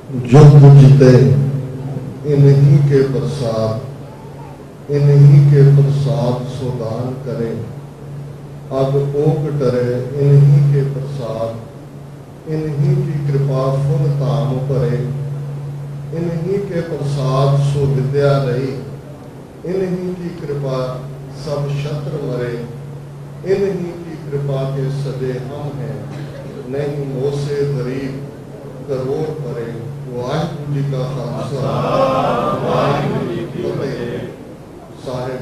युद्ध जीते इन्हीं के प्रसाद, इन्हीं के प्रसाद सुदान करे, अब ओक डरे इन्हीं के प्रसाद, इन्हीं की कृपा फुल ताम भरे, इन्हीं के प्रसाद सो विद्या रही, इन्हीं की कृपा सब शत्रु मरे, इन्हीं की कृपा के सजे हम हैं, नहीं मोसे गरीब करोड़ परे। वाहिगुरू जी का खालसा, वाहिगुरू जी की फतेह। साहिब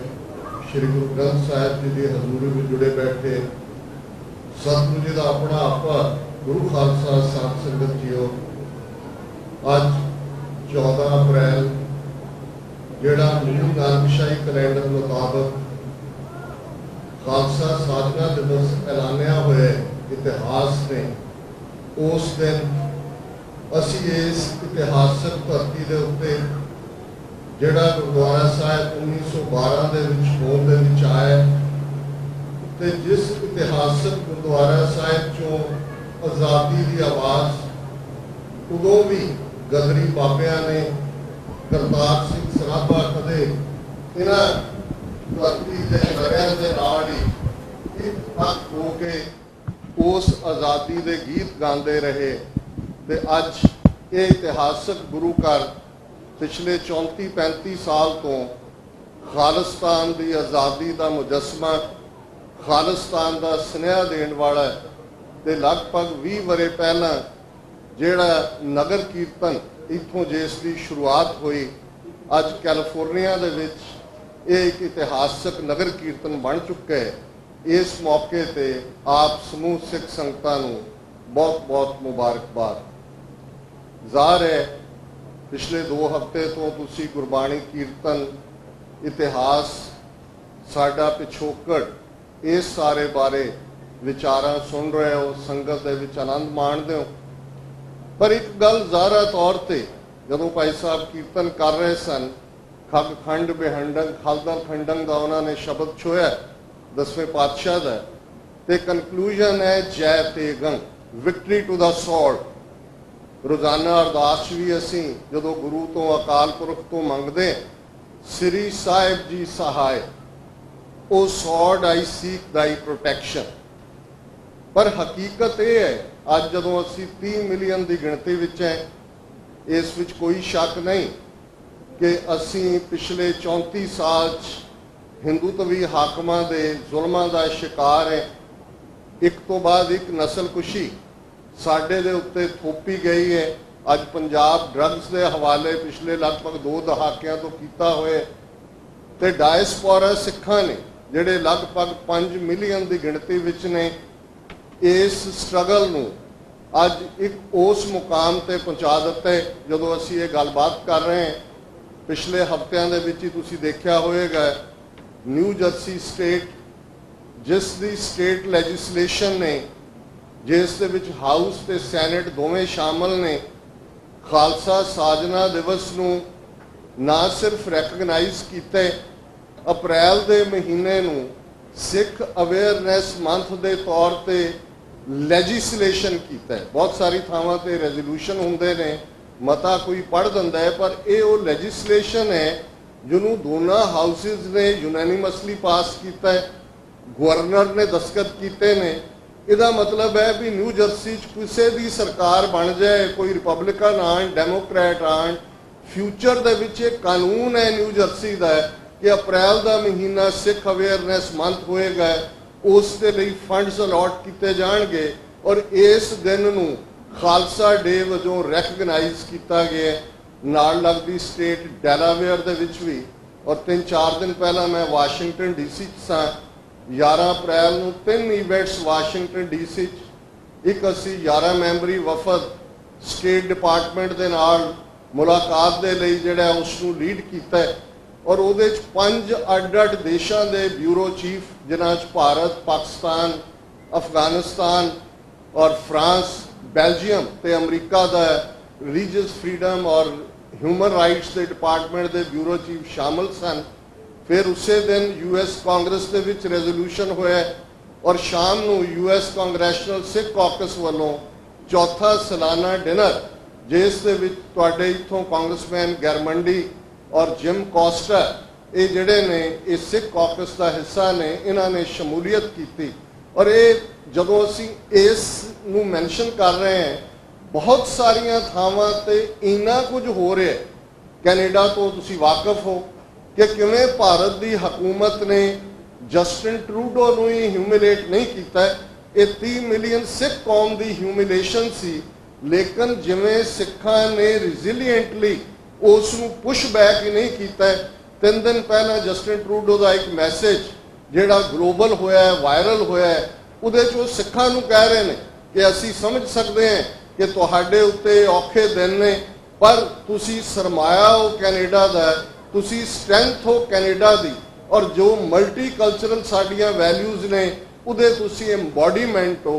श्री गुरु ग्रंथ साहिब जी की हजूरी में जुड़े बैठे सतगुरु जी का अपना आपा गुरु खालसा साध संगत जीओ, अज 14 अप्रैल जिहड़ा न्यू नानकशाही कैलेंडर मुताबक खालसा साधना दिवस ऐलानिया हुए इतिहास ने, उस दिन असी इस इतिहासक धरती के उत्ते जिहड़ा गुरुद्वारा साहिब 1912 के होंद दे विच आया ते जिस इतिहासक गुरुद्वारा साहिब चों आज़ादी की आवाज़ उदों भी गदरी बाबिया ने करतार सिंह सराभा कदे इन्हां धरती के लड़ियां दे नाल ही इकट्ठ होके उस आज़ादी के गीत गाते रहे ते अज ये इतिहासक गुरु घर पिछले 34-35 साल तो खालिस्तान की आज़ादी का मुजस्मा, खालिस्तान का सुनेहा देने वाला ते लगभग 20 वरे पहला जिहड़ा नगर कीर्तन इत्थों जिसकी शुरुआत हुई, अज कैलिफोर्निया दे विच ये एक इतिहासक नगर कीर्तन बन चुका है। इस मौके ते आप समूह सिख संगतां नूं बहुत बहुत मुबारकबाद। ज़ाहिर है पिछले 2 हफ्ते तो तुसी गुरबाणी कीर्तन इतिहास साडा पिछोकड़ इस सारे बारे विचारां सुन रहे हो, संगत दे विच आनंद माणदे हो। पर एक गल ज़ाहिर तौर पर जदों भाई साहब कीर्तन कर रहे सन, खग खंड बेहंडंग खालदा खंडंग का उन्होंने शब्द छुया 10वें पातशाह का, ते कनक्लूजन है जय तेगंग, विक्ट्री टू द सॉर्ड। रोजाना अरदास भी असी जदों गुरु तो अकाल पुरख तो मंगदे श्री साहिब जी सहाय, O sword I seek thy protection. पर हकीकत यह है अज जदों असी 30 मिलियन की गिणती विच है, इस विच कोई शक नहीं कि असी पिछले 34 साल हिंदुत्वी हाकमां दे जुल्मां दा शिकार है। एक तो बाद एक नस्लकुशी साडे दे उत्ते थोपी गई है। अज पंजाब ड्रग्स के हवाले पिछले लगभग 2 दहाकियां तो किया होए, ते डायस्पोरा सिखां ने जिहड़े लगभग 5 मिलियन की गिणती विच ने, इस स्ट्रगल नूं अज एक उस मुकाम ते पहुँचा दिता है जदों असीं ये गलबात कर रहे हैं। पिछले हफ्तियां दे विच ही तुसीं देखिया होएगा न्यू जर्सी स्टेट, जिस दी स्टेट लैजिस्लेशन ने, जिस दे विच हाउस ते सैनेट दोवें शामिल ने, खालसा साधना दिवस नूं ना सिर्फ रैकगनाइज किया, अप्रैल के महीने नूं सिख अवेयरनैस मंथ के तौर पर लैजिस्लेशन किया है। बहुत सारी थावां ते रेजोल्यूशन हुंदे ने, मता कोई पढ़ दिंदा है, पर यह वो लैजिस्लेशन है जिन्होंने दोनों हाउसिस ने यूनैनिमसली पास किया है, गवर्नर ने दस्तखत किए ने। इसका मतलब है भी न्यू जर्सी किसी भी सरकार बन जाए, कोई रिपब्लिकन आन डेमोक्रेट आन, फ्यूचर दे विच एक कानून है न्यू जर्सी का कि अप्रैल का महीना सिख अवेयरनैस मंथ होएगा, उस दे लई फंड्स अलॉट किए जाएंगे और इस दिन नूं खालसा डे वजों रैकगनाइज किया गया है। नाल लगदी स्टेट डेलावेयर दे विच भी, और 3-4 दिन पहला मैं वाशिंगटन DC सां, 11 अप्रैल नूं 3 इवेंट्स वाशिंगटन DC, एक असी 11 मैंबरी वफद स्टेट डिपार्टमेंट के नाल मुलाकात के लिए जिहड़ा उसनूं लीड किया है, और उहदे 5 अड-अड देशों के ब्यूरो चीफ जिन्हां च भारत, पाकिस्तान, अफगानिस्तान और फ्रांस, बेल्जियम ते अमरीका का रिलीजियस फ्रीडम और ह्यूमन राइट्स के डिपार्टमेंट के ब्यूरो चीफ शामिल सन। फिर उसे दिन US कांग्रेस के विच रेजोल्यूशन होया और शाम नूं US कांग्रेशनल सिख कॉकस वालों चौथा सालाना डिनर जिस दे विच तुहाडे इत्थों कांग्रेसमैन गैरमंडी और जिम कॉस्टा ये जिहड़े ने ये सिख कॉकस का हिस्सा ने, इन्होंने शमूलीयत की। और ये जदों असीं इस नूं मैंशन कर रहे हैं, बहुत सारिया थावां ते इन्ना कुछ हो रहा है। कैनेडा तो तुसीं वाकफ हो कि किवें भारत की हुकूमत ने जस्टिन ट्रूडो नूं ही ह्यूमिलेट नहीं किया। ये 30 मिलियन सिख कौम की ह्यूमिलेशन सी, लेकिन जिवें सिखां ने रिजिलियंटली उसनूं पुश बैक ही नहीं किया। 3 दिन पहला जस्टिन ट्रूडो का एक मैसेज जिहड़ा ग्लोबल होया है, वायरल होया है, उहदे च सिखां नूं कह रहे हैं कि असीं समझ सकते हैं कि तुहाडे उत्ते औखे दिन ने, पर तुसी सरमाया हो कैनेडा दा, तुसी स्ट्रेंथ हो कैनेडा दी, और जो मल्टी कल्चरल साडियां वैल्यूज़ ने उहदे तुसी एम्बॉडीमेंट हो।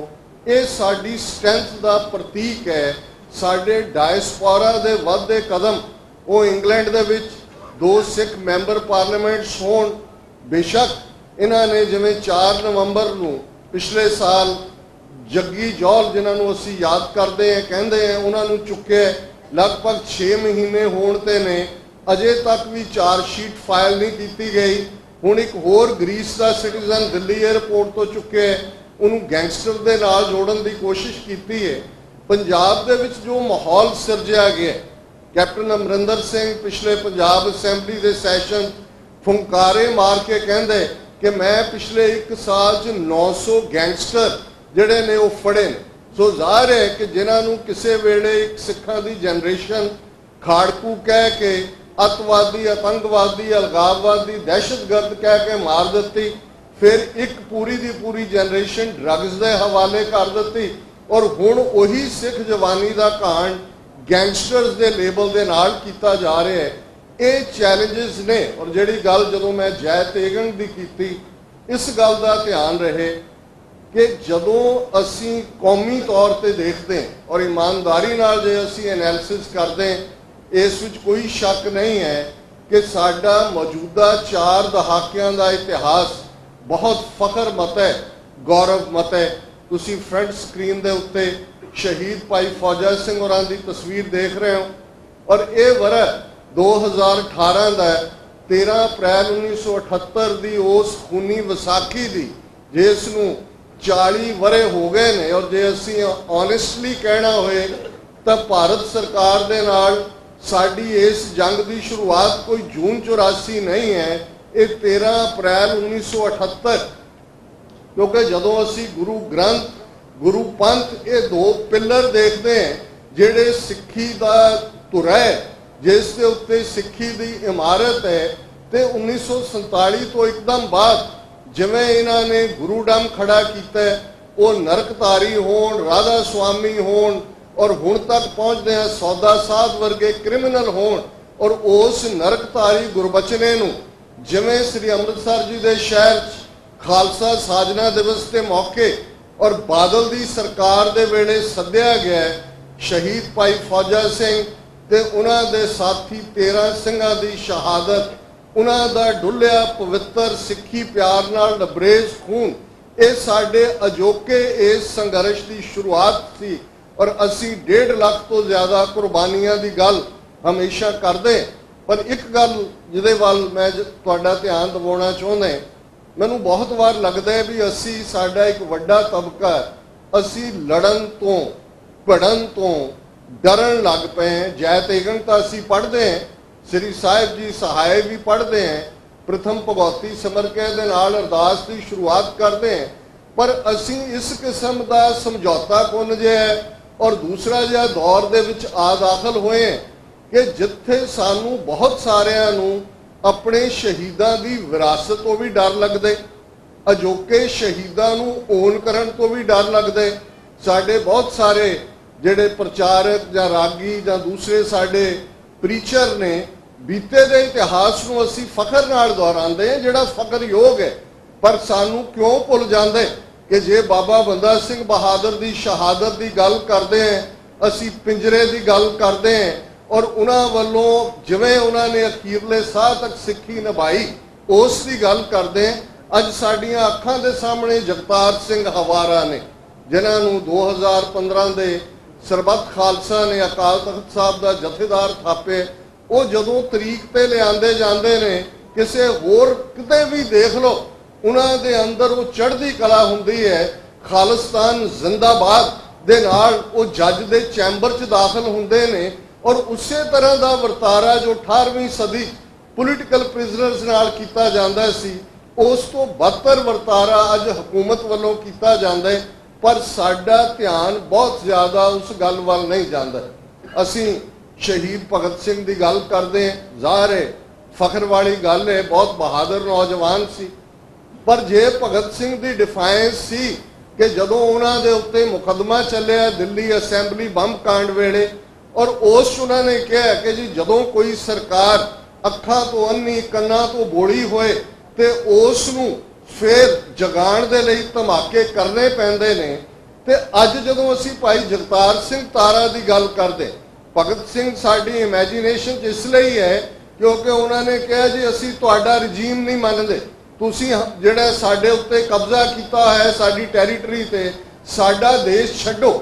ये साडी स्ट्रेंथ दा प्रतीक है। साडे डायस्पोरा दे वधदे कदम, वो इंग्लैंड दे विच 2 सिख मैंबर पार्लीमेंट्स होण, बेशक इन्हां ने जिवें 4 नवंबर नूं पिछले साल जग्गी जौल जिन्होंने असी याद करते हैं, कहते हैं, उन्होंने चुके लगभग 6 महीने होने ते ने, अजे तक भी चार्जशीट फाइल नहीं की गई। हुण एक होर ग्रीस का सिटीजन दिल्ली एयरपोर्ट तो चुके, उन्होंने गैंगस्टर के नाल जोड़न की कोशिश की है। पंजाब दे विच जो माहौल सिरजिया गया, कैप्टन अमरिंदर सिंह पिछले पंजाब असैंबली के सैशन फुंकारे मार के कहते कि मैं पिछले 1 साल च 900 गैंगस्टर जिहड़े ने वो फड़े ने। सो जाहिर है कि जिन्होंने किसी वेले एक सिखां दी जनरेशन खाड़कू कह के, अतवादी, आतंकवादी, अलगाववादी, दहशतगर्द कह के मार दी, फिर एक पूरी दी पूरी जनरेशन ड्रग्स के हवाले कर दी, और हुण उही सिख जवानी का कांड गैंगस्टर्स के लेबल के नाल कीता जा रहा है। ये चैलेंजेस ने। और जिहड़ी गल जदों मैं जै तेगन दी कीती, इस गल का ध्यान रहे कि जदों असी कौमी तौर पर देखते हैं और ईमानदारी नाल जे असी एनालिसिस करते हैं, इस विच कोई शक नहीं है कि साडा मौजूदा 4 दहाकियां का इतिहास बहुत फखर मत है, गौरव मत है। तुसी फ्रंट स्क्रीन के उत्ते शहीद भाई फौजा सिंह होरां दी तस्वीर देख रहे हो, और ये वरह 2018 का 13 अप्रैल 1978 की उस खूनी विसाखी की, जिसनूं 40 वरे हो गए ने। और जे असी ऑनेस्टली कहना होए तो भारत सरकार दे नाल साडी इस जंग की शुरुआत कोई जून 84 नहीं है, ये 13 अप्रैल 1978, क्योंकि जदों असी गुरु ग्रंथ, गुरु पंथ, ये 2 पिलर देखते हैं जिहड़े सिक्खी का धुरा है, जिसके उत्ते सिक्खी की इमारत है, तो 1947 तो एकदम बाद जिमें इन्होंने गुरुडम खड़ा किया, वो नरकधारी होण, राधा स्वामी होण, और हुण तक पहुँचते हैं सौदा साध वर्गे क्रिमिनल होण, और उस नरकधारी गुरबचने नूं जिमें श्री अमृतसर जी के शहर खालसा साजना दिवस के मौके और बादल की सरकार के वेले सद्या गया। शहीद भाई फौजा सिंह ते उन्हां दे साथी 13 सिंघां दी शहादत, उन्हां दा डुलिया पवित्र सिक्खी प्यार नाल लबरेज खून, ये साडे अजोके इस संघर्ष की शुरुआत सी। और असी 1.5 लाख तो ज़्यादा कुर्बानियां की गल हमेशा करते। पर एक गल जिहदे वल मैं तुहाडा ध्यान दिवाउणा चाहुंदा, मैनूं बहुत वार लगता है भी असी साडा एक वड्डा तबका असी लड़न तो, भिड़न तो डरन लग पे हैं। जय तेगन तो असी पढ़ते हैं, श्री साहिब जी सहाय भी पढ़ते हैं, प्रथम भगवती सिमर के दे नाल अरदास की शुरुआत करते हैं, पर असी इस किस्म का समझौता कुन जे है और दूसरा जिहा दौर दे विच आ दाखल होए हैं कि जिथे सानू बहुत सारिਆਂ ਨੂੰ अपने शहीदां की विरासत तो भी डर लगदे, अजोके शहीदां ਨੂੰ ओन करन तो भी डर लगदे। साडे बहुत सारे जिहड़े प्रचारक ਜਾਂ रागी ਜਾਂ दूसरे साडे प्रीचर ने बीते दे इतिहास ਨੂੰ ਅਸੀਂ फखर नाल दोहराते हैं, जिहड़ा फखर योग है। पर सानू क्यों भुल जाते कि जे बाबा बंदा सिंह बहादुर की शहादत की गल करते हैं, असी पिंजरे की गल करते हैं और उन्होंने वालों जिवें उन्होंने अखीरले साह तक सिक्खी निभाई उस की गल करते हैं। अज साडियां अखां दे सामने जगतार सिंह हवारा ने, जिन्होंने 2015 के ਸਰਬੱਤ ਖਾਲਸਾ ਨੇ ਅਕਾਲ ਤਖਤ ਸਾਹਿਬ ਦਾ ਜਥੇਦਾਰ ਥਾਪੇ, ਉਹ ਜਦੋਂ ਤਰੀਕ ਤੇ ਲਿਆਂਦੇ ਜਾਂਦੇ ਨੇ, ਕਿਸੇ ਹੋਰ ਕਿਤੇ ਵੀ ਦੇਖ ਲਓ, ਉਹਨਾਂ ਦੇ ਅੰਦਰ ਉਹ ਚੜ੍ਹਦੀ ਕਲਾ ਹੁੰਦੀ ਹੈ। ਖਾਲਿਸਤਾਨ ਜ਼ਿੰਦਾਬਾਦ ਦੇ ਨਾਲ ਉਹ ਜੱਜ ਦੇ ਚੈਂਬਰ 'ਚ ਦਾਖਲ ਹੁੰਦੇ ਨੇ, ਔਰ ਉਸੇ ਤਰ੍ਹਾਂ ਦਾ ਵਰਤਾਰਾ ਜੋ 18ਵੀਂ ਸਦੀ ਪੋਲੀਟੀਕਲ ਪ੍ਰਿਜ਼ਨਰਸ ਨਾਲ ਕੀਤਾ ਜਾਂਦਾ ਸੀ, ਉਸ ਤੋਂ ਬਦਤਰ ਵਰਤਾਰਾ ਅੱਜ ਹਕੂਮਤ ਵੱਲੋਂ ਕੀਤਾ ਜਾਂਦਾ ਹੈ। ਪਰ ਸਾਡਾ ਧਿਆਨ ਬਹੁਤ ਜ਼ਿਆਦਾ ਉਸ ਗੱਲ ਵੱਲ ਨਹੀਂ ਜਾਂਦਾ। ਅਸੀਂ ਸ਼ਹੀਦ ਭਗਤ ਸਿੰਘ ਦੀ ਗੱਲ ਕਰਦੇ ਹਾਂ, ਜ਼ਾਹਰ ਹੈ ਫਖਰ ਵਾਲੀ ਗੱਲ ਹੈ, ਬਹੁਤ ਬਹਾਦਰ ਨੌਜਵਾਨ ਸੀ। ਪਰ ਜੇ ਭਗਤ ਸਿੰਘ ਦੀ ਡਿਫਾਈਂਸ ਸੀ ਕਿ ਜਦੋਂ ਉਹਨਾਂ ਦੇ ਉੱਤੇ ਮੁਕੱਦਮਾ ਚੱਲਿਆ ਦਿੱਲੀ ਅਸੈਂਬਲੀ ਬੰਬ ਕਾਂਡ ਵੇਲੇ, ਔਰ ਉਸ 'ਚ ਉਹਨਾਂ ਨੇ ਕਿਹਾ ਕਿ ਜੀ ਜਦੋਂ ਕੋਈ ਸਰਕਾਰ ਅੱਖਾਂ ਤੋਂ ਅੰਨੀ ਕੰਨਾਂ ਤੋਂ ਬੋਲੀ ਹੋਏ ਤੇ ਉਸ ਨੂੰ ਫਿਰ ਜਗਾਉਣ ਦੇ ਲਈ ਧਮਾਕੇ ਕਰਨੇ ਪੈਂਦੇ ਨੇ। ਤੇ ਅੱਜ ਜਦੋਂ ਅਸੀਂ ਭਾਈ ਜਗਤਾਰ ਸਿੰਘ ਤਾਰਾ ਦੀ ਗੱਲ ਕਰਦੇ, ਭਗਤ ਸਿੰਘ ਸਾਡੀ ਇਮੈਜੀਨੇਸ਼ਨ 'ਚ ਇਸ ਲਈ ਹੈ ਕਿਉਂਕਿ ਉਹਨਾਂ ਨੇ ਕਿਹਾ ਜੀ ਅਸੀਂ ਤੁਹਾਡਾ ਰਜੀਮ ਨਹੀਂ ਮੰਨਦੇ, ਤੁਸੀਂ ਜਿਹੜਾ ਸਾਡੇ ਉੱਤੇ ਕਬਜ਼ਾ ਕੀਤਾ ਹੈ ਸਾਡੀ ਟੈਰੀਟਰੀ ਤੇ, ਸਾਡਾ ਦੇਸ਼ ਛੱਡੋ।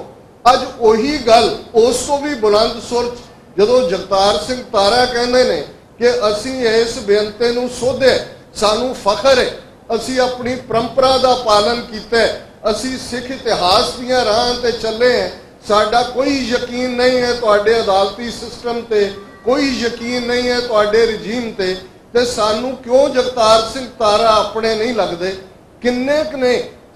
ਅੱਜ ਉਹੀ ਗੱਲ ਉਸ ਤੋਂ ਵੀ ਬੁਲੰਦ ਸੁਰ 'ਚ ਜਦੋਂ ਜਗਤਾਰ ਸਿੰਘ ਤਾਰਾ ਕਹਿੰਦੇ ਨੇ ਕਿ ਅਸੀਂ ਇਸ ਬੇਨਤੀ ਨੂੰ ਸੋਧਿਆ, ਸਾਨੂੰ ਫਖਰ ਹੈ, ਅਸੀਂ ਆਪਣੀ ਪਰੰਪਰਾ ਦਾ ਪਾਲਨ ਕੀਤਾ, ਅਸੀਂ ਸਿੱਖ ਇਤਿਹਾਸ ਦੀਆਂ ਰਾਹਾਂ ਤੇ ਚੱਲੇ ਹਾਂ, ਸਾਡਾ ਕੋਈ ਯਕੀਨ ਨਹੀਂ ਹੈ ਤੁਹਾਡੇ ਅਦਾਲਤੀ ਸਿਸਟਮ ਤੇ, ਕੋਈ ਯਕੀਨ ਨਹੀਂ ਹੈ ਤੁਹਾਡੇ ਰਜੀਮ ਤੇ, ਤੇ ਸਾਨੂੰ ਕਿਉਂ ਜਗਤਾਰ ਸਿੰਘ ਤਾਰਾ ਆਪਣੇ ਨਹੀਂ ਲੱਗਦੇ। ਕਿੰਨੇ ਕੁ ਨੇ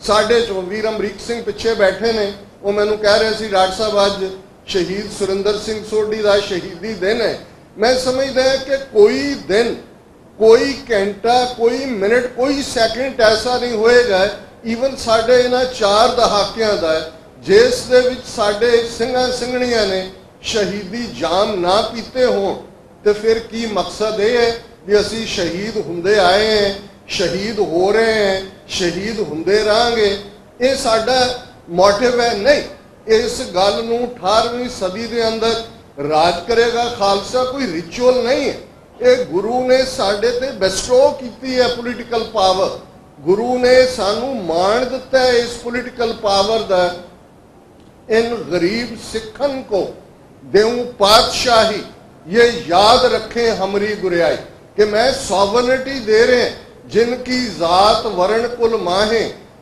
ਸਾਡੇ ਚੋਂ, ਵੀਰ ਅਮਰੀਕ ਸਿੰਘ ਪਿੱਛੇ ਬੈਠੇ ਨੇ, ਉਹ ਮੈਨੂੰ ਕਹਿ ਰਹੇ ਸੀ ਡਾਕਟਰ ਸਾਹਿਬ ਅੱਜ ਸ਼ਹੀਦ ਸੁਰਿੰਦਰ ਸਿੰਘ ਸੋਢੀ ਦਾ ਸ਼ਹੀਦੀ ਦਿਨ ਹੈ। ਮੈਂ ਸਮਝਦਾ ਕਿ ਕੋਈ ਦਿਨ, ਕੋਈ ਘੰਟਾ, ਕੋਈ ਮਿੰਟ, ਕੋਈ ਸੈਕਿੰਡ ਐਸਾ ਨਹੀਂ ਹੋਏਗਾ, ਈਵਨ ਸਾਡੇ ਇਹਨਾਂ 4 ਦਹਾਕਿਆਂ ਦਾ, ਜਿਸ ਦੇ ਵਿੱਚ ਸਾਡੇ ਸਿੰਘਾਂ ਸਿੰਘਣੀਆਂ ਨੇ ਸ਼ਹੀਦੀ ਜਾਮ ਨਾ ਪੀਤੇ ਹੋਣ। ਤੇ ਫਿਰ ਕੀ ਮਕਸਦ ਇਹ ਹੈ ਵੀ ਅਸੀਂ ਸ਼ਹੀਦ ਹੁੰਦੇ ਆਏ ਹਾਂ, ਸ਼ਹੀਦ ਹੋ ਰਹੇ ਹਾਂ, ਸ਼ਹੀਦ ਹੁੰਦੇ ਰਹਾਂਗੇ, ਇਹ ਸਾਡਾ ਮੋਟਿਵ ਹੈ? ਨਹੀਂ। ਇਸ ਗੱਲ ਨੂੰ 18ਵੀਂ ਸਦੀ ਦੇ ਅੰਦਰ ਰਾਜ ਕਰੇਗਾ ਖਾਲਸਾ ਕੋਈ ਰਿਚੁਅਲ ਨਹੀਂ ਹੈ, ਇਹ ਗੁਰੂ ਨੇ ਸਾਡੇ ਤੇ ਬੈਸਟੋ ਕੀਤੀ ਹੈ ਪੋਲੀਟੀਕਲ ਪਾਵਰ। ਗੁਰੂ ਨੇ ਸਾਨੂੰ ਮਾਣ ਦਿੱਤਾ ਹੈ ਇਸ ਪੋਲੀਟੀਕਲ ਪਾਵਰ ਦਾ। इन गरीब सिखन को देऊं पातशाही, ये याद रखें हमारी गुरियाई, कि मैं सॉवरनिटी दे रहे हैं जिनकी जात वर्ण कुल माहे,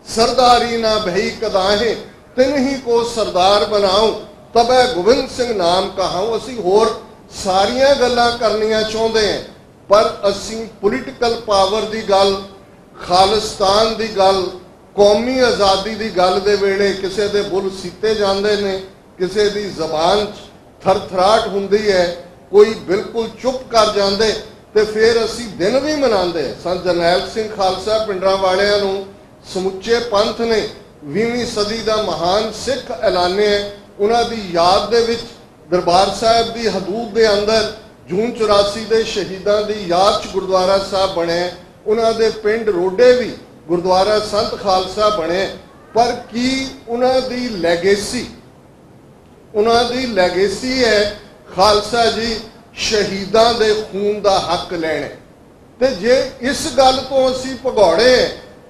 सरदारी ना भई कदाहे, तिन ही को सरदार बनाऊं, तबै गोबिंद सिंह नाम कहाऊं। असी होर सारियां गल्लां करनियां चाहुंदे हैं, पर असी पोलीटिकल पावर दी गल, खालिस्तान दी गल, कौमी आज़ादी की गल दे वेले किसी के बुल सीते जाते हैं, किसी की जबान थरथराहट हुंदी है, कोई बिल्कुल चुप कर जाते, तो फिर असी दिन भी मनाते हैं। संत जरनैल सिंह खालसा पिंडरां वालियां नूं समुचे पंथ ने 20वीं सदी का महान सिख ऐलाने, उन्हां दी याद दे विच दरबार साहिब की हदूद के अंदर जून 84 के शहीदों की याद च गुरुद्वारा साहब बने, उन्हां दे पिंड रोडे भी गुरुद्वारा संत खालसा बने। पर की उन्हां दी लैगेसी है खालसा जी शहीदां दे खून दा हक लैणे। ते जे इस गल तो असी भगौड़े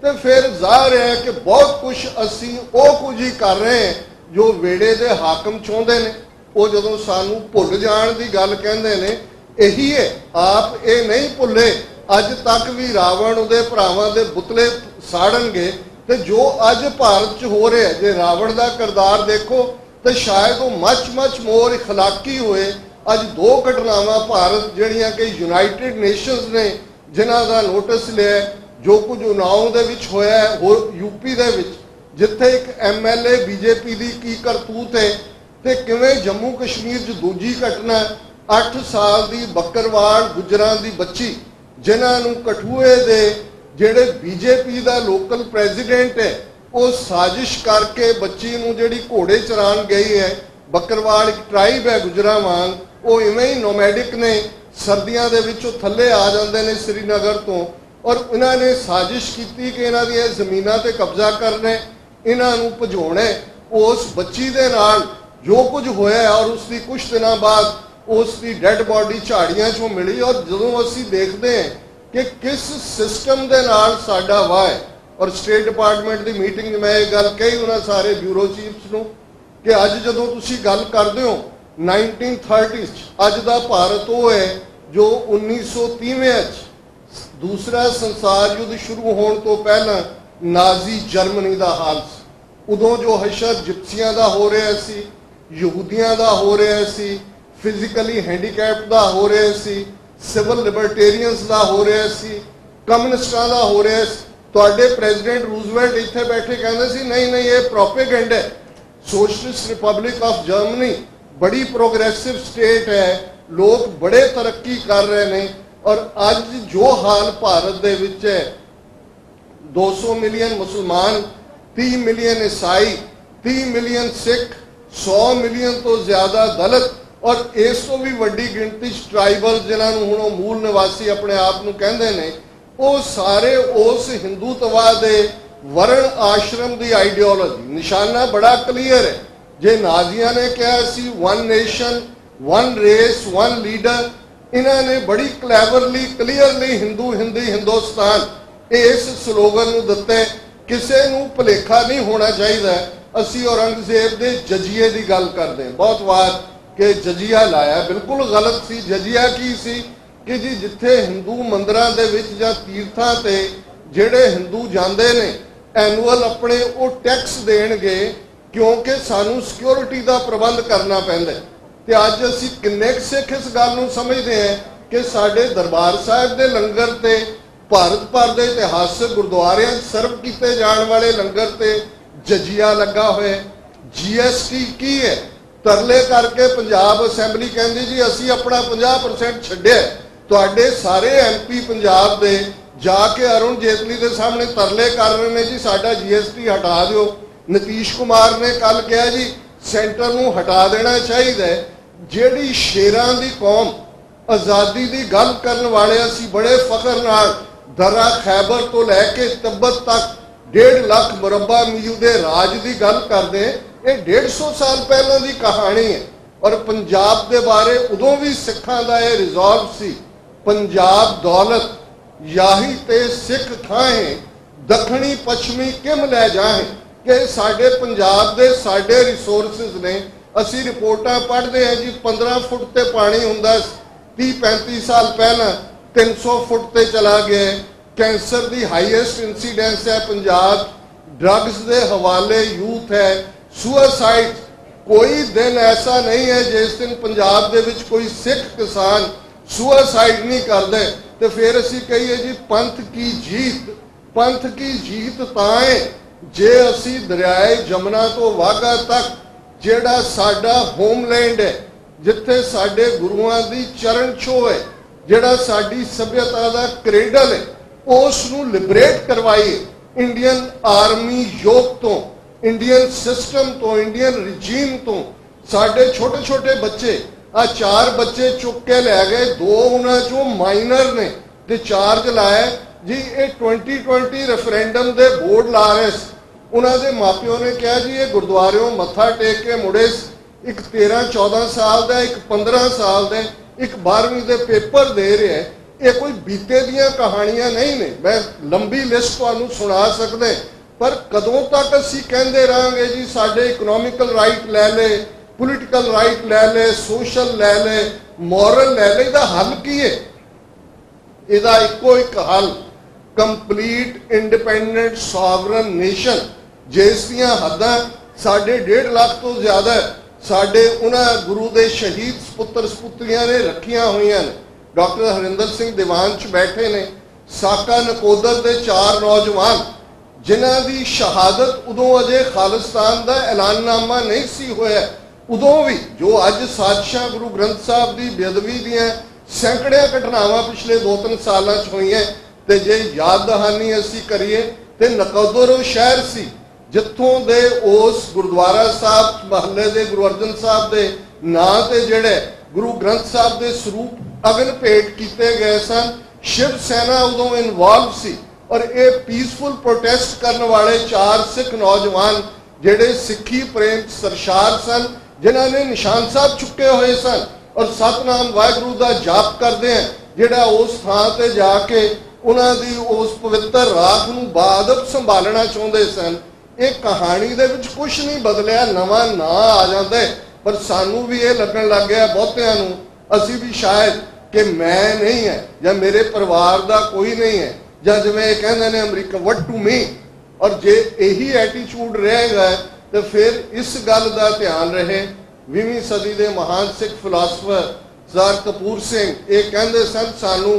तो फिर जाहिर है कि बहुत कुछ असी वो कुछ ही कर रहे हैं जो वेड़े दे हाकम चाहुंदे ने। वो जदों सानू भुल जाण दी गल कहंदे ने, यही है आप ये नहीं भुले, अज तक भी रावण उहदे भरावां दे पुतले साड़नगे। तो जो अज भारत च हो रहा है, जे रावण का किरदार देखो तो शायद वो मच मोर इखलाकी होए। अज 2 घटनावां भारत जिहड़ियां कि यूनाइटेड नेशनस ने जिन्हां दा नोटिस लिया, जो कुछ उन्नाव दे विच होया है हो यूपी दे विच, जिथे एक MLA बीजेपी की की करतूत है, तो किवें जम्मू कश्मीर च दूजी घटना 8 साल की बकरवाड़ गुजरां की बच्ची, जिन्हां नूं कठूए दे ਜਿਹੜੇ बीजेपी ਦਾ लोकल प्रेजिडेंट है वो साजिश करके बच्ची नूं ਜਿਹੜੀ घोड़े चरान गई है। बकरवाड़ एक ट्राइब है गुजरां वांग, वो इवें ही नोमैडिक ने, सर्दियों के विचों थल्ले आ जाते हैं श्रीनगर तो, और इन्होंने साजिश की कि इन्हां दी जमीनां ते कब्जा करना, इन्हां नूं भजाउणा। उस बच्ची दे नाल जो कुछ होया और उसकी कुछ दिनों बाद उसकी डैड बॉडी झाड़ियां चों मिली। और जदों असीं देखते हैं कि किस सिस्टम के नाल साडा वाह है, और स्टेट डिपार्टमेंट की मीटिंग में यह गल कही उन्होंने सारे ब्यूरो चीफ्स नूं कि अज जदों तुसीं गल करदे हो 1930s अज दा भारत वो है जो 1930 दूसरा संसार युद्ध शुरू होने तो पहला नाजी जर्मनी का हाल सी। उदों जो हशर जिप्सियां का हो रहा सी, यहूदियां का हो रहा सी, फिजिकली हैंडीकैप्ड का हो रहा सी, सिविल लिबर्टेरियंस का हो रहा सी, कम्युनिस्टां का हो रहा सी। तुहाडे प्रेजिडेंट रूजवेल्ट इत्थे बैठे कहंदे सी नहीं नहीं ये प्रोपेगेंडा है। सोशलिस्ट रिपब्लिक ऑफ जर्मनी बड़ी प्रोग्रेसिव स्टेट है, लोग बड़े तरक्की कर रहे हैं। और अज जो हाल भारत दे विच है 200 मिलियन मुसलमान, 30 मिलियन ईसाई, 30 मिलियन सिख, 100 मिलियन तो ज्यादा दलित और इस तो भी वड्डी गिनती ट्राइबल जिन्होंने हुण मूल निवासी अपने आप को कहते हैं, वो सारे उस हिंदूत्ववाद के वर्ण आश्रम की आइडियोलॉजी। निशाना बड़ा क्लीयर है। जे नाजिया ने कहा सी one nation one race one leader, इन्होंने बड़ी क्लैवरली क्लीयरली हिंदू हिंदी हिंदुस्तान इस स्लोगन को दिता। किसी को भुलेखा नहीं होना चाहिए। असी औरंगजेब के जजिए की गल करते हैं बहुत बार कि जजिया लाया, बिल्कुल गलत सी। जजिया की सी कि जी जिथे हिंदू मंदिरों के विच जां तीर्थां ते जिहड़े हिंदू जाते हैं एनुअल अपने वो टैक्स देणगे क्योंकि सानू सिक्योरिटी का प्रबंध करना पैंदा है। ते अज असीं किन्ने सिख इस गल नूं समझते हैं कि साडे दरबार साहिब दे लंगर ते भारत भर के इतिहासक गुरुद्वारियां सर्व किए जाने वाले लंगर ते जजिया लगा हुआ है। GST की है? तरले करके पंजाब असैंबली कहती जी असी अपना 50% छड्डिया। तुहाडे सारे MP पंजाब दे जाके अरुण जेतली के सामने तरले कर रहे हैं जी साडा GST हटा दो। नीतीश कुमार ने कल कहा जी सेंटर नूं हटा देना चाहिए। जिहड़ी शेरां दी कौम आज़ादी की गल करन वाले असी बड़े फखर नाल दरा खैबर तो लैके तिब्बत तक 1.5 लाख मुरब्बा मील के राज की गल करते हैं। ये 150 साल पहलों की कहानी है। और पंजाब के बारे उदों भी सिखां दा ये रिजॉल्व सी, पंजाब दौलत याही ते सिख खाएं दखनी पश्चिमी किम लै जाएं। कि साडे पंजाब दे साडे रिसोर्सिस ने। असी रिपोर्टां पढ़ते हैं जी 15 फुट ते पानी हुंदा 30-35 साल पहला 300 फुट ते चला गया। कैंसर की हाईएस्ट इंसीडेंस है पंजाब। ड्रग्स के हवाले यूथ है। सुसाइड कोई दिन ऐसा नहीं है जिस दिन पंजाब दे विच कोई सिख किसान सुसाइड नहीं करते। तो फिर असी कहिए जी पंथ की जीत। पंथ की जीत तां है जे असी दरियाए जमुना तो वाघा तक जिहड़ा साडा होमलैंड है, जिथे साडे गुरुआं दी चरण छो है, जिहड़ा साडी सभ्यता दा क्रेडल है, उस नूं लिबरेट करवाइए इंडियन आर्मी योग तो, इंडियन सिस्टम तो, इंडियन रिजीम तो। साडे छोटे छोटे बच्चे आ 4 बच्चे चुक के लै गए, 2 उन्हां चों माइनर ने ते चार्ज लाया जी ये 2020 रेफरेंडम दे बोर्ड ला रहे। उन्होंने मापिओ ने कहा जी ये गुरुद्वारों मत्था टेक के मुड़े एक 13-14 साल का, एक 15 साल का, एक 12वीं के पेपर दे रहे हैं। ये कोई बीते दियां कहानियां नहीं ने। मैं लंबी लिस्ट तुहानूं सुना सकदे, पर कदों तक असीं कहंदे रहांगे जी साडे इकनॉमिकल राइट लै ले, पोलिटिकल राइट लै ले, सोशल लै ले, मॉरल लै ले। इहदा हल की है? इहदा इक्को एक हल कंप्लीट इंडिपेंडेंट सॉवरन नेशन जिस दियां हद्दां साढ़े 1.5 लाख तो ज्यादा साढ़े उन्हां गुरु दे शहीद सपुत्र सपुत्रियां ने रखियां हुईयां ने। डॉक्टर हरिंदर सिंह दीवान च बैठे ने। साका नकोदर दे 4 नौजवान जिन्हां दी शहादत उदों अजे खालिस्तान दा ऐलाननामा नहीं सी होया, उदों भी जो अज साजिशां गुरु ग्रंथ साहब की बेअदबी दियां सैकड़ियां घटनावां पिछले 2-3 सालां च होईयां। ते जे याद दहानी असी करिए ते नकोदर वो शहर सी जिथों दे उस गुरुद्वारा साहब महल्ले दे गुरु अर्जन साहब दे नां ते जिहड़े गुरु ग्रंथ साहब दे स्वरूप अगन भेंट किए गए सन। शिव सेना उदों इनवॉल्व सी और ये पीसफुल प्रोटेस्ट करने वाले 4 सिख नौजवान जिहड़े सिक्खी प्रेम सरशार सन, जिन्हां ने निशान साहब चुके हुए सन और सतनाम वाहिगुरू दा जाप करते हैं, जिहड़ा उस थां ते जाके उन्हां दी उस पवित्र राख नूं बाअदब संभालना चाहुंदे सन। ये कहानी दे विच कुछ नहीं बदलिया, नवा ना आ जाता है, पर सानू भी ये लगन लग गया बहुतियां नूं असी भी शायद कि मैं नहीं है या मेरे परिवार का कोई नहीं है, या जिवें कहंदे ने अमरीका वट टू मी। और जे यही एटीट्यूड रहेगा तो फिर इस गल का ध्यान रहे। 20वीं सदी के महान सिख फिलासफर सरदार कपूर सिंह ये कहते सन, सानू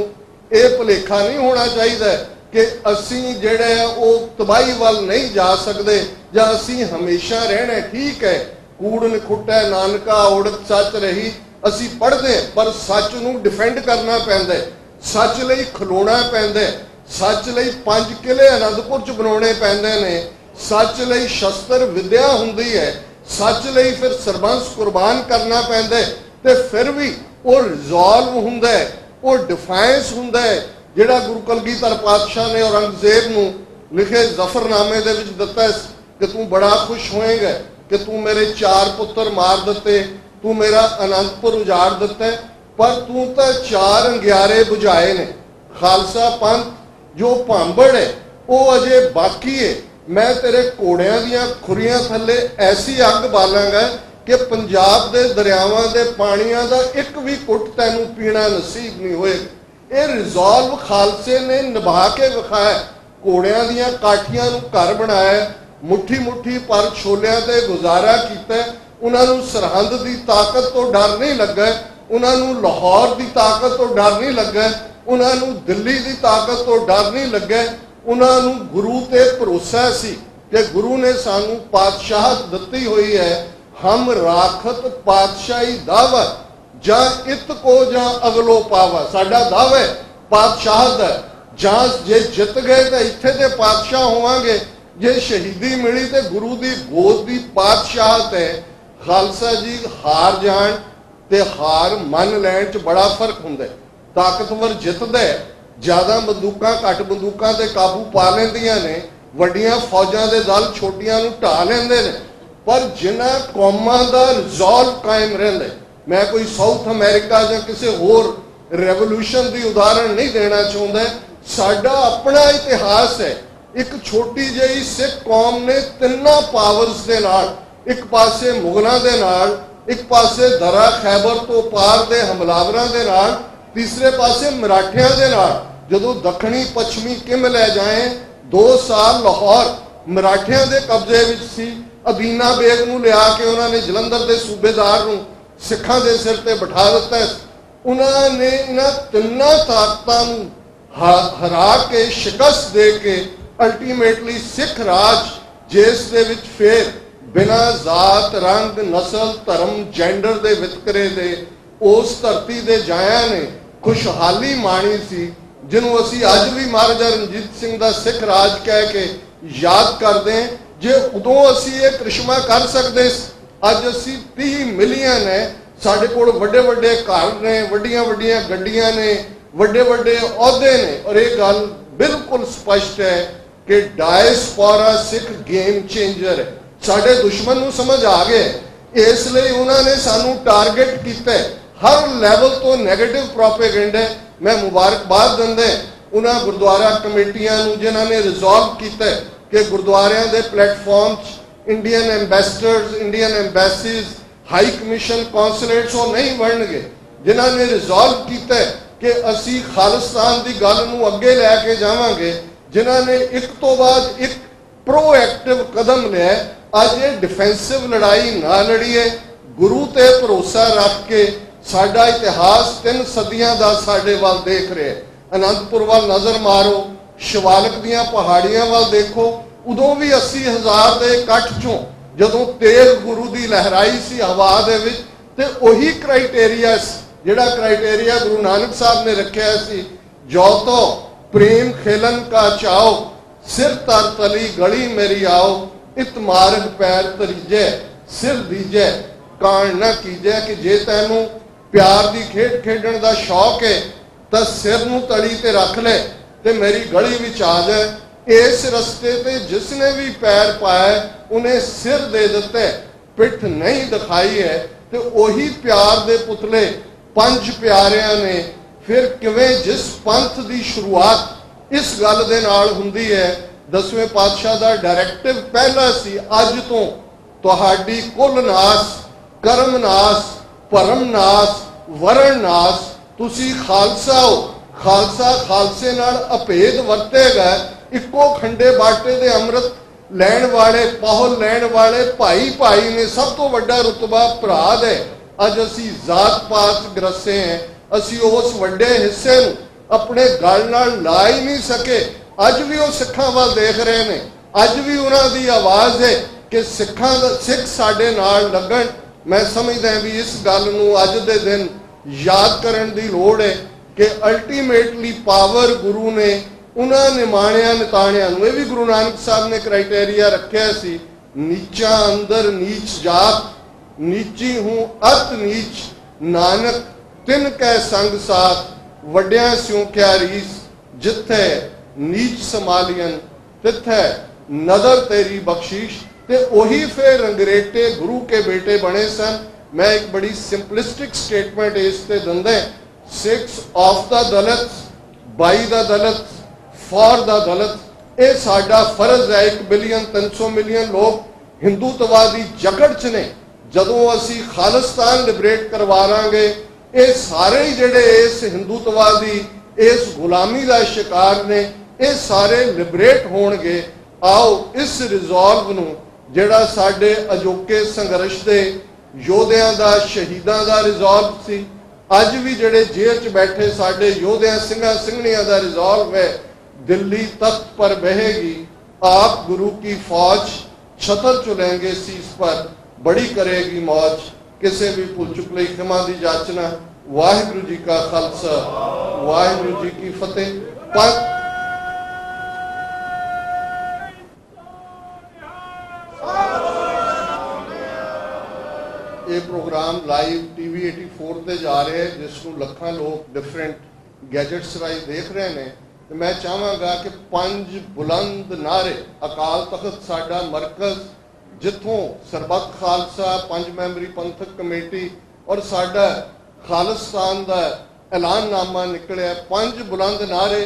ये भुलेखा नहीं होना चाहिए कि असी जिहड़े वो तबाही वाल नहीं जा सकते, या असी हमेशा रहना। ठीक है, कूड़ नखुटा नानका उड़त सच रही, असी पढ़ते पर सच नूं डिफेंड करना पैंदा है, सच लई खलोना पैंदा है, सच लई 5 किले आनंदपुर च बनाने पैंदे ने, सच लई शस्त्र विद्या हुंदी है, सच लई फिर सरबंस कुर्बान करना पैंदा है। ते फिर भी वो रिजॉल्व हुंदा है, वो डिफाइंस हुंदा है, जिहड़ा गुरु कलगीधर पातशाह ने औरंगजेब नूं लिखे जफरनामे दे विच दित्ता है कि तू बड़ा खुश होएगा कि तू मेरे 4 पुत्र मार दिते, तू मेरा आनंदपुर उजाड़ दिता है, पर तू तो 4 अंगियारे बुझाए ने। खालसा पंथ जो भांबड़ है वो अजे बाकी है। मैं तेरे घोड़ियां दियां खुरियां थले ऐसी अग बालांगा कि पंजाब दे दरियावां दे पानियां दा एक भी घुट तैनूं पीना नसीब नहीं होएगा। ये रिजॉल्व खालसे ने निभा के विखाया, घोड़ियां दियां काठियां नूं घर बनाया, मुट्ठी मुट्ठी पर छोलियां ते गुजारा कीता। उन्होंने सरहद की ताकत तो डर नहीं लगा, उन्होंने लाहौर की ताकत तो डर नहीं लगा, उन्होंने दिल्ली की ताकत तो डर नहीं लगा। उन्होंने गुरु ते भरोसा सी कि गुरु ने सानू पातशाहत दिती हुई है, हम राखत पातशाही दावा जा इत को जा अगलो पावा। साडा दावा है पातशाहत है, जां जे जित गए तो इत्थे ते पातशाह होवांगे, जे शहीदी मिली तो गुरु की गोद की पातशाहत है। खालसा जी हार जान ते हार मन लैण च बड़ा फर्क हुंदा है। ताकतवर जितदा है, ज्यादा बंदूकां घट बंदूकां ते काबू पा लैंदियां ने, वड्डियां फौजां दे दल छोटियां नूं ढा लैंदे ने, पर जिन्हां कौमां दा रिजॉल्व कायम रहिंदा है। मैं कोई साउथ अमेरिका या किसी होर रेवोल्यूशन की उदाहरण नहीं देना चाहता, साडा अपना इतिहास है। एक छोटी जी सिख कौम ने 3 पावर्स के नाल, एक पासे मुगलों के नाल, एक पासे दरा खैबर तो पार दे हमलावरों के नाल, तीसरे पासे मराठियां के नाल। जदों दक्षिणी पश्चिमी किम लै जाए 2 साल लाहौर मराठियां के कब्जे विच सी। अदीना बेग नूं लिया के उन्होंने जलंधर के सूबेदार नूं सिखां दे सिर ते बिठा दिता। उन्होंने इन्हां 3 ताकतां नूं हरा के शिकस्त दे के अल्टीमेटली सिख राज जिस दे विच फिर बिना जात रंग नस्ल धर्म जेंडर दे वितकरे दे उस धरती दे जाया ने खुशहाली माणी सी, जिन्हों असी अज भी महाराजा रणजीत सिंह दा सिख राज कह के याद करते हैं। जे उदों असी ये करिश्मा कर सकते, अज असी 30 मिलियन है, साडे कोल वड्डे वड्डे घर ने, वड्डियां वड्डियां गड्डियां ने, वड्डे वड्डे अहुदे ने। और ये गल बिल्कुल स्पष्ट है कि डायस्पोरा सिख गेम चेंजर है। साडे दुश्मन नूं समझ आ गए, इसलिए उन्होंने सानू टारगेट किया। हर लैवल तो नैगेटिव प्रोपेगेंडा। मैं मुबारकबाद दिंदा उन्होंने गुरुद्वारा कमेटियां नूं जिन्होंने रिजॉल्व किया कि गुरुद्वारियां दे platform Indian ambassadors, Indian embassies, high commission, consulates वो नहीं बनणगे, जिन्होंने रिजॉल्व किया कि असी खालिस्तान की गल नूं अगे लैके जावांगे, जिन्होंने एक तो बाद एक प्रोएक्टिव कदम लिया। अज ये डिफेंसिव लड़ाई ना लड़ीए, गुरु ते भरोसा रख के। साडा इतिहास 3 सदियां दा साडे वाल देख रहा है। आनंदपुर वाल नज़र मारो, शिवालिक दियां पहाड़ियां वाल देखो, उदों भी 80,000 दे इकट्ठ चों जदों तेल गुरु दी लहराई सी हवा दे विच, ते ओही क्राइटेरिया जिहड़ा क्राइटेरिया गुरु नानक साहब ने रखिया सी, जो तो प्रेम खेलन का चाओ, सिर तर तली गली मेरी आओ, इत मार्ग पैर तरीजे, सिर दीजे कान न कीजे। कि जे तैनू प्यार की खेड खेडण का शौक है तो सिर नूं तली ते रख ले ते मेरी गली विच आ जाए। इस रस्ते ते जिसने भी पैर पाया उन्हें सिर दे दिते, पिठ नहीं दिखाई है। तो वही प्यार दे पुतले 5 प्यारियां ने फिर किवें जिस पंथ की शुरुआत इस गल दे नाल हुंदी है 10वें पातशाह का डायरैक्टिव पहला सी, अज तो तुहाडी कुल नाश, कर्म नाश, भरम नाश, वरण नाश, तुसी खालसा हो। खालसा खालसे नाल अभेद वरतेगा। इको खंडे बाटे दे अमृत लैण वाले, पाहुल लैण वाले भाई भाई ने। सब तो वड्डा रुतबा भरा दे। अज असी जात पात ग्रसे हैं, असी उस वड्डे हिस्से नूं अपने गल नाल ला ही नहीं सके। अज भी वो सिखां वाल देख रहे हैं, अज भी उन्हां दी आवाज़ है कि सिख साडे नाल लगन। मैं समझदा भी इस गल नूं अज दे दिन याद करन दी लोड़ है कि अल्टीमेटली पावर गुरु ने उन्हां निमाणिया निताणिया नूं, भी गुरु नानक साहब ने क्राइटेरिया रखिया सी, नीचा अंदर नीच जात, नीची हूँ अत नीच, नानक तिन कै संग साथ, वड्डियां स्यों क्या रीस, जिथे नीच संभालियन तिथे नदर तेरी बख्शीश। ते ओही फिर रंगरेटे गुरु के बेटे बने सन। मैं एक बड़ी सिंपलिस्टिक स्टेटमेंट इसते दिंदे, 6 of the Dalit, by the Dalit, for the Dalit. ये साडा फर्ज है। 1 बिलियन 300 मिलियन लोग हिंदूत्ववादी जकड़ च ने। जदों असी खालिस्तान लिबरेट करवा लांगे, ये सारे ही जिहड़े इस हिंदूत्ववादी इस गुलामी का शिकार ने, ये सारे लिबरेट होणगे। आओ इस रिजॉल्व नूं जिहड़ा साडे अजोके संघर्ष दे योद्धियां दा, शहीदां दा रिजॉल्व सी, अज भी जिहड़े जेल च बैठे साडे योद्धियां सिंघां सिंघणियां दा रिजॉल्व है, दिल्ली तख्त पर बहेगी आप गुरु की फौज, छतर चुलेंगे शीस पर, बड़ी करेगी मौज, किसी भी भुल चुक लई खिमा दी जाचना। वाहिगुरू जी का खालसा, वाहिगुरू जी की फतेह। ये प्रोग्राम लाइव TV 84 ते जा रहे हैं, जिसनों लखां लोग डिफरेंट गैजेट्स राही देख रहे हैं। तो मैं चाहांगा कि 5 बुलंद नारे, अकाल तख्त साडा मरकज़, जिथों सरबत खालसा 5 मैंबरी पंथक कमेटी और साडा खालिस्तान का ऐलाननामा निकलिया, 5 बुलंद नारे,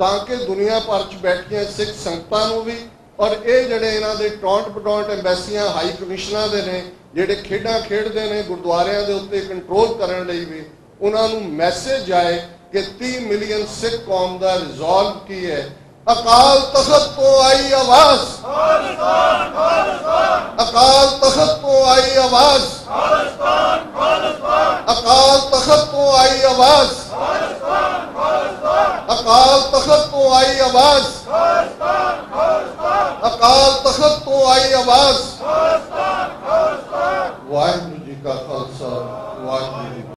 ताकि दुनिया भर च बैठिया सिख संगतां भी और ये जिहड़े इन्हां दे टौंट पटौंट एम्बैसियां हाई कमिशनां दे ने, जिहड़े खेडां खेडदे ने गुरुद्वारियां दे उत्ते कंट्रोल करन लई भी, उन्हां नूं मैसेज आए कि 30 मिलियन सिख कौम का रिजॉल्व की है। अकाल तख्त तो आई आवाज, अकाल तख्त तो आई आवाज, अकाल तख्त तो आई आवाज, अकाल तख्त तो आई आवाज, अकाल तख्त तो आई आवाज। वाहिगुरू जी का खालसा।